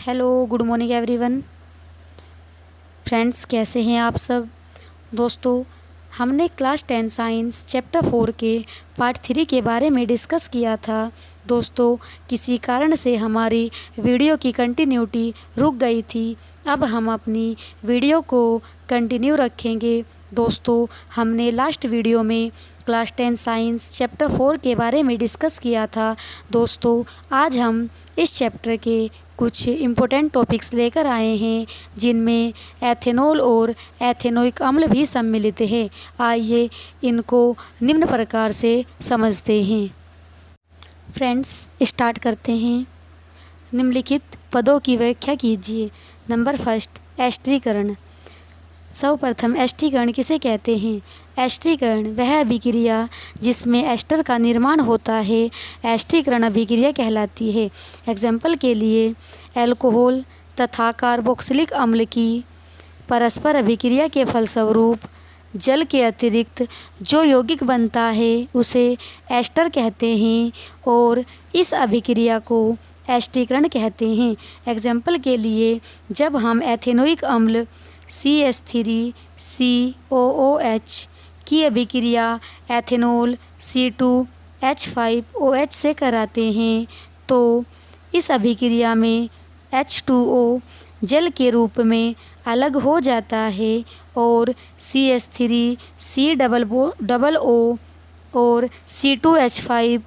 Hello, good morning everyone. Friends, कैसे हैं आप सब। दोस्तों, हमने क्लास 10 साइंस चैप्टर 4 के पार्ट 3 के बारे में डिस्कस किया था। दोस्तों, किसी कारण से हमारी वीडियो की कंटिन्यूटी रुक गई थी। अब हम अपनी वीडियो को कंटिन्यू रखेंगे। दोस्तों, हमने लास्ट वीडियो में क्लास 10 साइंस चैप्टर 4 के बारे में डिस्कस किया था। दोस्तों, आज हम इस चैप्टर के कुछ इम्पोर्टेंट टॉपिक्स लेकर आए हैं, जिनमें एथेनॉल और एथेनोइक अम्ल भी सम्मिलित है। आइए इनको निम्न प्रकार से समझते हैं। फ्रेंड्स, स्टार्ट करते हैं। निम्नलिखित पदों की व्याख्या कीजिए। नंबर फर्स्ट, एस्टरीकरण। सर्वप्रथम, एस्टरीकरण किसे कहते हैं। एस्टरीकरण वह अभिक्रिया जिसमें एस्टर का निर्माण होता है, एस्टरीकरण अभिक्रिया कहलाती है। एग्जाम्पल के लिए, एल्कोहल तथा कार्बोक्सिलिक अम्ल की परस्पर अभिक्रिया के फलस्वरूप जल के अतिरिक्त जो यौगिक बनता है उसे एस्टर कहते हैं और इस अभिक्रिया को एस्टरीकरण कहते हैं। एग्जाम्पल के लिए, जब हम एथेनोइक अम्ल CH3COOH की अभिक्रिया एथेनॉल C2H5OH से कराते हैं तो इस अभिक्रिया में H2O जल के रूप में अलग हो जाता है और CH3COO और C2H5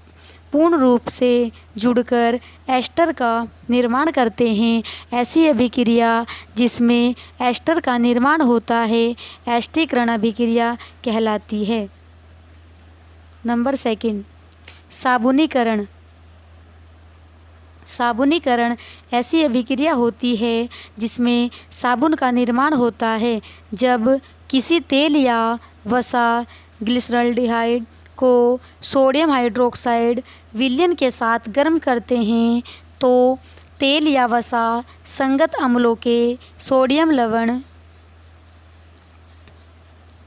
पूर्ण रूप से जुड़कर एस्टर का निर्माण करते हैं। ऐसी अभिक्रिया जिसमें एस्टर का निर्माण होता है एस्टरीकरण अभिक्रिया कहलाती है। Number second, साबुनीकरण। साबुनीकरण ऐसी अभिक्रिया होती है जिसमें साबुन का निर्माण होता है। जब किसी तेल या वसा ग्लिसरॉल्डिहाइड को सोडियम हाइड्रोक्साइड विलयन के साथ गर्म करते हैं तो तेल या वसा संगत अम्लों के सोडियम लवण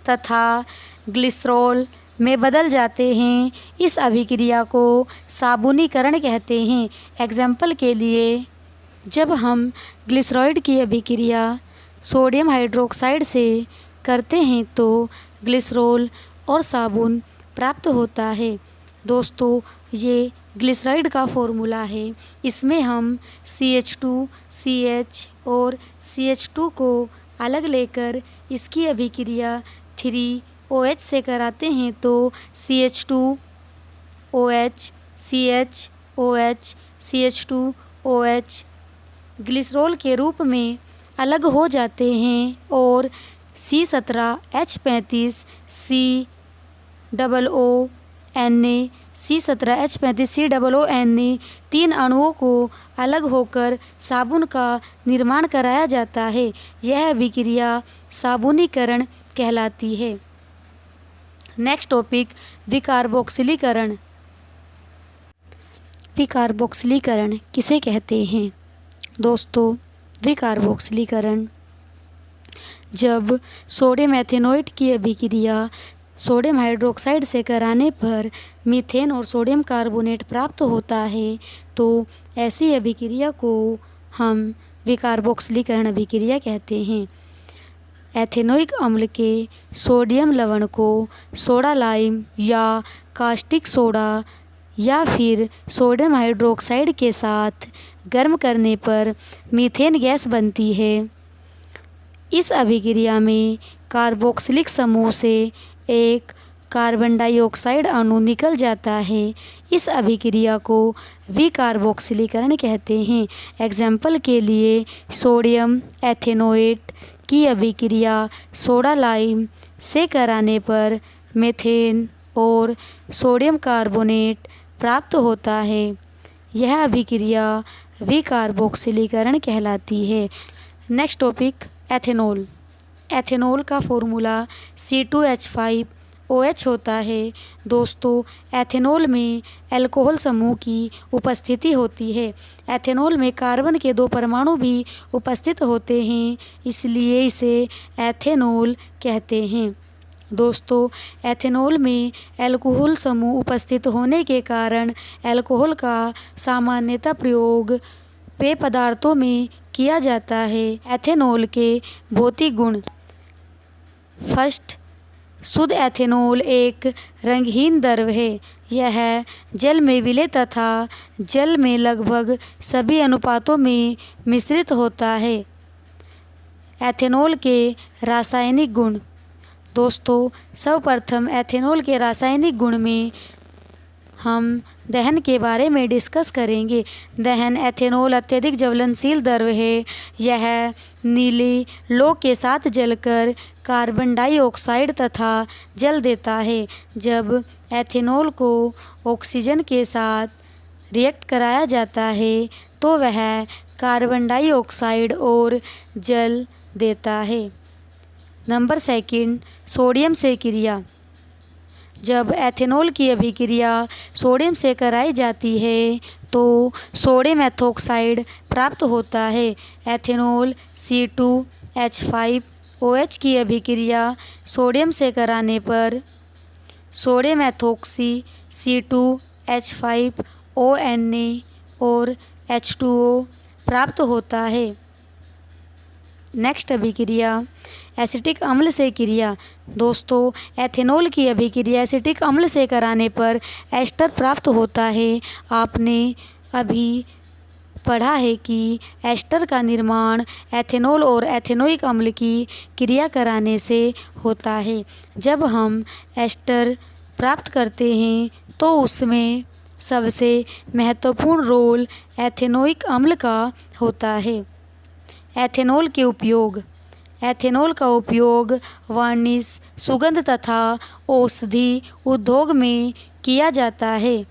तथा ग्लिसरॉल में बदल जाते हैं। इस अभिक्रिया को साबुनीकरण कहते हैं। एग्जाम्पल के लिए, जब हम ग्लिसरॉइड की अभिक्रिया सोडियम हाइड्रोक्साइड से करते हैं तो ग्लिसरॉल और साबुन प्राप्त होता है। दोस्तों, ये ग्लिसराइड का फॉर्मूला है। इसमें हम CH2CH और CH2 को अलग लेकर इसकी अभिक्रिया 3OH से कराते हैं तो CH2OH CHOH CH2OH ग्लिसरॉल के रूप में अलग हो जाते हैं और C17H35 COONA C17H35 COONA तीन अणुओं को अलग होकर साबुन का निर्माण कराया जाता है। यह अभिक्रिया साबुनीकरण कहलाती है। Next topic, विकार्बोक्सिलीकरण। विकार्बोक्सिलीकरण किसे कहते हैं। दोस्तों, विकार्बोक्सिलीकरण जब सोडियम एथेनोएट की अभिक्रिया सोडियम हाइड्रोक्साइड से कराने पर मीथेन और सोडियम कार्बोनेट प्राप्त होता है तो ऐसी अभिक्रिया को हम विकार्बोक्सिलीकरण अभिक्रिया कहते हैं। एथेनोइक अम्ल के सोडियम लवण को सोडा लाइम या कास्टिक सोडा या फिर सोडियम हाइड्रोक्साइड के साथ गर्म करने पर मीथेन गैस बनती है। इस अभिक्रिया में कार्बोक्सिलिक समूह से एक कार्बन डाइऑक्साइड अणु निकल जाता है। इस अभिक्रिया को विकार्बोक्सिलीकरण कहते हैं। एग्जाम्पल के लिए, सोडियम एथेनोएट की अभिक्रिया सोडा लाइम से कराने पर मीथेन और सोडियम कार्बोनेट प्राप्त होता है। यह अभिक्रिया विकार्बोक्सिलीकरण कहलाती है। Next topic, ethanol. एथेनॉल का फॉर्मूला C2H5OH होता है। दोस्तों, एथेनॉल में अल्कोहल समूह की उपस्थिति होती है। एथेनॉल में कार्बन के 2 परमाणु भी उपस्थित होते हैं, इसलिए इसे एथेनॉल कहते हैं। दोस्तों, एथेनॉल में अल्कोहल समूह उपस्थित होने के कारण अल्कोहल का सामान्यतः प्रयोग पेय पदार्थों में किया जाता है। एथेनॉल के भौतिक गुण। फर्स्ट, शुद्ध एथेनॉल एक रंगहीन द्रव है। यह जल में विलय तथा जल में लगभग सभी अनुपातों में मिश्रित होता है। एथेनॉल के रासायनिक गुण। दोस्तों, सर्वप्रथम एथेनॉल के रासायनिक गुण में हम दहन के बारे में डिस्कस करेंगे। दहन। एथेनॉल अत्यधिक ज्वलनशील द्रव है। यह नीले लौह के साथ जलकर कार्बन डाइऑक्साइड तथा जल देता है। जब एथेनॉल को ऑक्सीजन के साथ रिएक्ट कराया जाता है तो वह कार्बन डाइऑक्साइड और जल देता है। नंबर सेकंड, सोडियम से क्रिया। जब एथेनॉल की अभिक्रिया सोडियम से कराई जाती है तो सोडियम एथोक्साइड प्राप्त होता है। एथेनॉल C2H5OH की अभिक्रिया सोडियम से कराने पर सोडियम एथोक्सी C2H5ONa और H2O प्राप्त होता है। नेक्स्ट अभिक्रिया एसिटिक अम्ल से क्रिया। दोस्तों, एथेनॉल की अभिक्रिया एसिटिक अम्ल से कराने पर एस्टर प्राप्त होता है। आपने अभी पढ़ा है कि एस्टर का निर्माण एथेनॉल और एथेनोइक अम्ल की क्रिया कराने से होता है। जब हम एस्टर प्राप्त करते हैं तो उसमें सबसे महत्वपूर्ण रोल एथेनोइक अम्ल का होता है। एथेनॉल के उपयोग। एथेनॉल का उपयोग वार्निश, सुगंध तथा औषधि उद्योग में किया जाता है।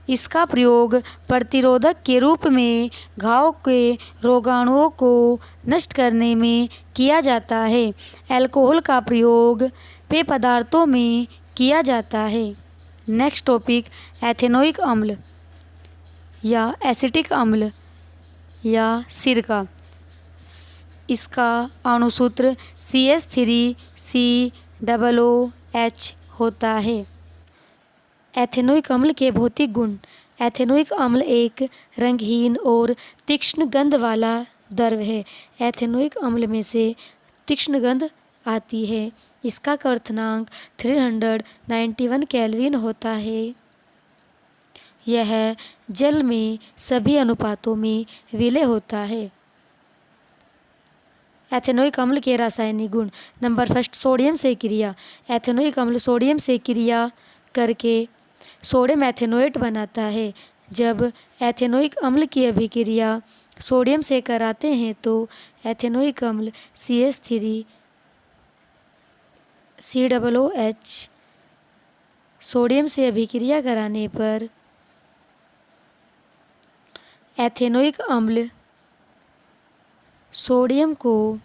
इसका प्रयोग प्रतिरोधक के रूप में घाव के रोगाणुओं को नष्ट करने में किया जाता है। अल्कोहल का प्रयोग पेय पदार्थों में किया जाता है। नेक्स्ट टॉपिक, एथेनोइक अम्ल या एसिटिक अम्ल या सिरका। इसका अणुसूत्र CH3COOH होता है। एथेनोइक अम्ल के भौतिक गुण। एथेनोइक अम्ल एक रंगहीन और तीक्ष्ण गंध वाला द्रव है। एथेनोइक अम्ल में से तीक्ष्ण गंध आती है। इसका क्वथनांक 391 केल्विन होता है। यह जल में सभी अनुपातों में विलय होता है। एथेनोइक अम्ल के रासायनिक गुण। नंबर फर्स्ट, सोडियम से क्रिया। एथेनोइक अम्ल सोडियम से क्रिया करके सोडियम एथेनोएट बनाता है। जब एथेनोइक अम्ल की अभिक्रिया सोडियम से कराते हैं तो एथेनोइक अम्ल CH3COOH सोडियम से अभिक्रिया कराने पर एथेनोइक अम्ल सोडियम को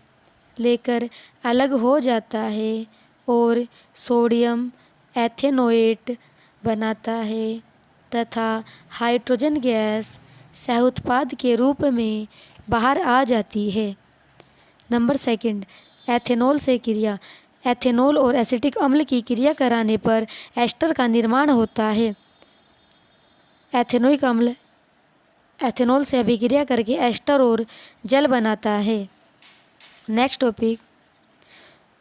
लेकर अलग हो जाता है और सोडियम एथेनोएट बनाता है तथा हाइड्रोजन गैस सह उत्पाद के रूप में बाहर आ जाती है। नंबर सेकंड, एथेनॉल से क्रिया। एथेनॉल और एसिटिक अम्ल की क्रिया कराने पर एस्टर का निर्माण होता है। एथेनोइक अम्ल एथेनॉल से अभिक्रिया करके एस्टर और जल बनाता है। नेक्स्ट टॉपिक,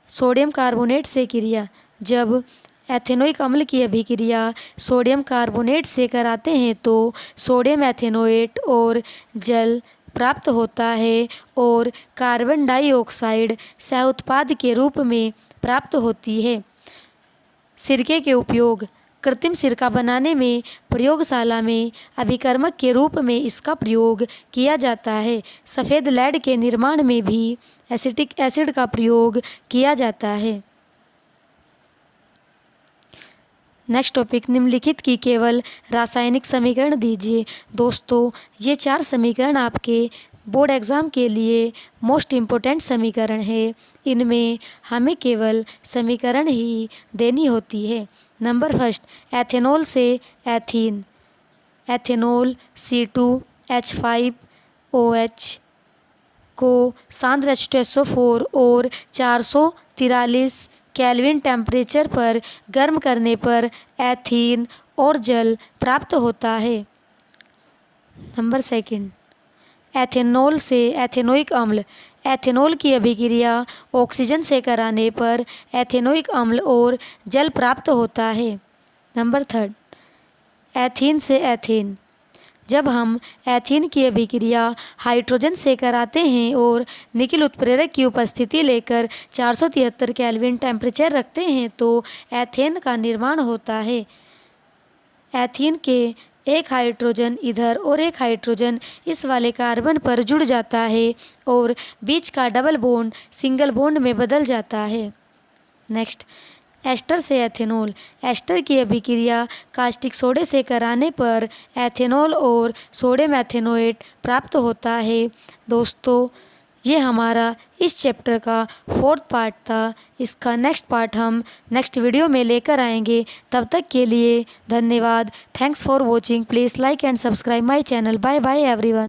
सोडियम कार्बोनेट से क्रिया। जब एथेनोइक अम्ल की अभिक्रिया सोडियम कार्बोनेट से कराते हैं तो सोडियम एथेनोएट और जल प्राप्त होता है और कार्बन डाइऑक्साइड सह उत्पाद के रूप में प्राप्त होती है। सिरके के उपयोग। कृत्रिम सिरका बनाने में प्रयोगशाला में अभिकर्मक के रूप में इसका प्रयोग किया जाता है। सफ़ेद लेड के निर्माण में भी एसिटिक एसिड का प्रयोग किया जाता है। नेक्स्ट टॉपिक, निम्नलिखित की केवल रासायनिक समीकरण दीजिए। दोस्तों, ये 4 समीकरण आपके बोर्ड एग्ज़ाम के लिए मोस्ट इम्पोर्टेंट समीकरण है। इनमें हमें केवल समीकरण ही देनी होती है। नंबर फर्स्ट, एथेनॉल से एथीन। एथेनॉल C2H5OH को सांद्र H2SO4 और 443 केल्विन टेम्परेचर पर गर्म करने पर एथीन और जल प्राप्त होता है। नंबर सेकंड, एथेनॉल से एथेनोइक अम्ल। एथेनॉल की अभिक्रिया ऑक्सीजन से कराने पर एथेनोइक अम्ल और जल प्राप्त होता है। नंबर 3, एथीन से एथेन। जब हम एथीन की अभिक्रिया हाइड्रोजन से कराते हैं और निकिल उत्प्रेरक की उपस्थिति लेकर 473 केल्विन टेम्परेचर रखते हैं तो एथेन का निर्माण होता है। एथीन के एक हाइड्रोजन इधर और एक हाइड्रोजन इस वाले कार्बन पर जुड़ जाता है और बीच का डबल बॉन्ड सिंगल बॉन्ड में बदल जाता है। नेक्स्ट, एस्टर से एथेनॉल। एस्टर की अभिक्रिया कास्टिक सोडे से कराने पर एथेनॉल और सोडियम एथेनोएट प्राप्त होता है। दोस्तों, ये हमारा इस चैप्टर का 4th पार्ट था। इसका नेक्स्ट पार्ट हम नेक्स्ट वीडियो में लेकर आएंगे। तब तक के लिए धन्यवाद। Thanks for watching. Please like and subscribe my channel. Bye bye everyone.